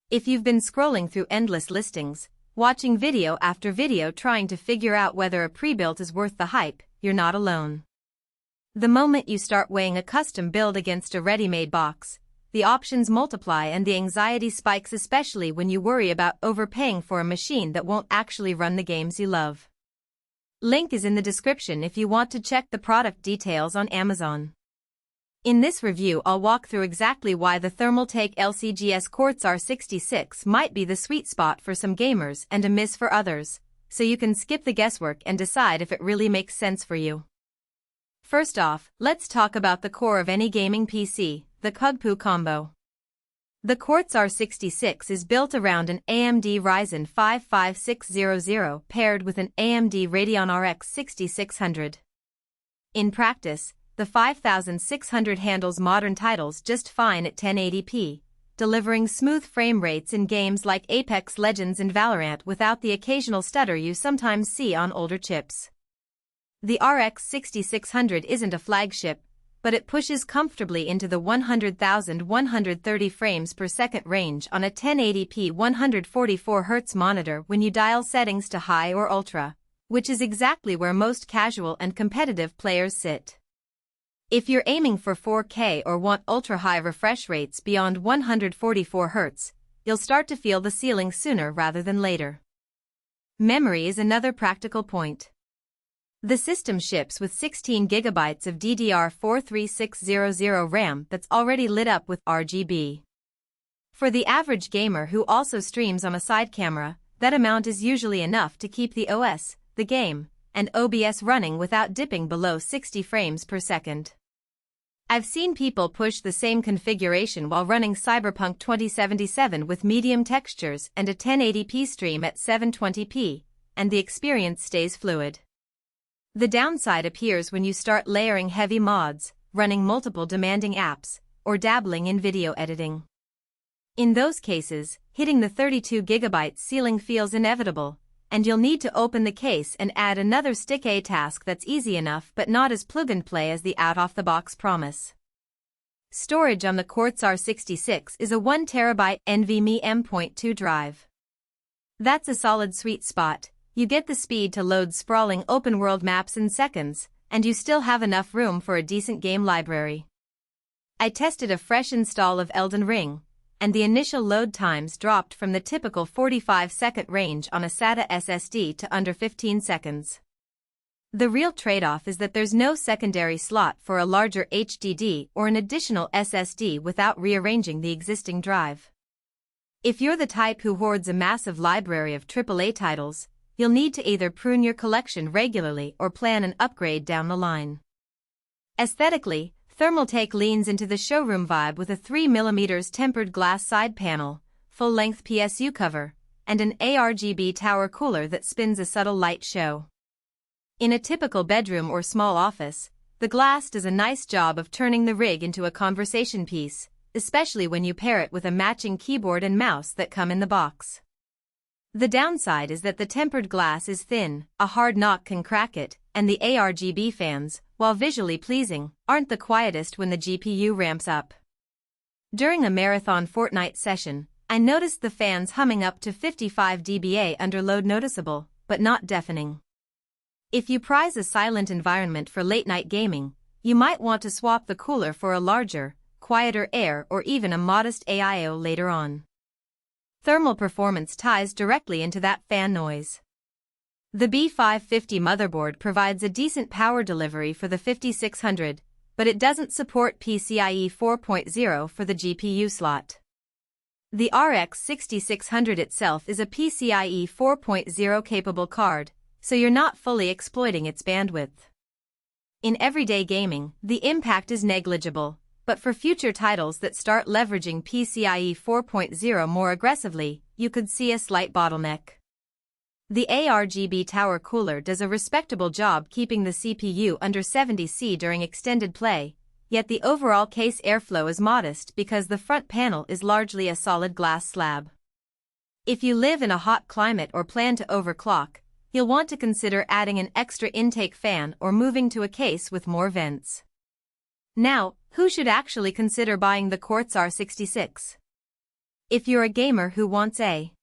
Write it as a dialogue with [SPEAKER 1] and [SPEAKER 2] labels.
[SPEAKER 1] If you've been scrolling through endless listings, watching video after video trying to figure out whether a pre-built is worth the hype, you're not alone. The moment you start weighing a custom build against a ready-made box, the options multiply and the anxiety spikes, especially when you worry about overpaying for a machine that won't actually run the games you love. Link is in the description if you want to check the product details on Amazon. In this review, I'll walk through exactly why the Thermaltake LCGS Quartz R66 might be the sweet spot for some gamers and a miss for others, so you can skip the guesswork and decide if it really makes sense for you. First off, let's talk about the core of any gaming PC, the CUGPU combo. The Quartz R66 is built around an AMD Ryzen 5 5600 paired with an AMD Radeon RX 6600. In practice, the 5600 handles modern titles just fine at 1080p, delivering smooth frame rates in games like Apex Legends and Valorant without the occasional stutter you sometimes see on older chips. The RX 6600 isn't a flagship, but it pushes comfortably into the 100,130 frames per second range on a 1080p 144Hz monitor when you dial settings to high or ultra, which is exactly where most casual and competitive players sit. If you're aiming for 4K or want ultra-high refresh rates beyond 144 Hz, you'll start to feel the ceiling sooner rather than later. Memory is another practical point. The system ships with 16 GB of DDR4 3600 RAM that's already lit up with RGB. For the average gamer who also streams on a side camera, that amount is usually enough to keep the OS, the game, and OBS running without dipping below 60 frames per second. I've seen people push the same configuration while running Cyberpunk 2077 with medium textures and a 1080p stream at 720p, and the experience stays fluid. The downside appears when you start layering heavy mods, running multiple demanding apps, or dabbling in video editing. In those cases, hitting the 32 GB ceiling feels inevitable, and you'll need to open the case and add another stick, a task that's easy enough but not as plug-and-play as the out-of-the-box promise. Storage on the Quartz R66 is a 1TB NVMe M.2 drive. That's a solid sweet spot. You get the speed to load sprawling open-world maps in seconds, and you still have enough room for a decent game library. I tested a fresh install of Elden Ring, and the initial load times dropped from the typical 45-second range on a SATA SSD to under 15 seconds. The real trade-off is that there's no secondary slot for a larger HDD or an additional SSD without rearranging the existing drive. If you're the type who hoards a massive library of AAA titles, you'll need to either prune your collection regularly or plan an upgrade down the line. Aesthetically, Thermaltake leans into the showroom vibe with a 3mm tempered glass side panel, full-length PSU cover, and an ARGB tower cooler that spins a subtle light show. In a typical bedroom or small office, the glass does a nice job of turning the rig into a conversation piece, especially when you pair it with a matching keyboard and mouse that come in the box. The downside is that the tempered glass is thin, a hard knock can crack it, and the ARGB fans, while visually pleasing, aren't the quietest when the GPU ramps up. During a marathon Fortnite session, I noticed the fans humming up to 55 dBA under load, noticeable, but not deafening. If you prize a silent environment for late-night gaming, you might want to swap the cooler for a larger, quieter air or even a modest AIO later on. Thermal performance ties directly into that fan noise. The B550 motherboard provides a decent power delivery for the 5600, but it doesn't support PCIe 4.0 for the GPU slot. The RX 6600 itself is a PCIe 4.0 capable card, so you're not fully exploiting its bandwidth. In everyday gaming, the impact is negligible, but for future titles that start leveraging PCIe 4.0 more aggressively, you could see a slight bottleneck. The ARGB tower cooler does a respectable job keeping the CPU under 70°C during extended play, yet the overall case airflow is modest because the front panel is largely a solid glass slab. If you live in a hot climate or plan to overclock, you'll want to consider adding an extra intake fan or moving to a case with more vents. Now, who should actually consider buying the Quartz R66? If you're a gamer who wants a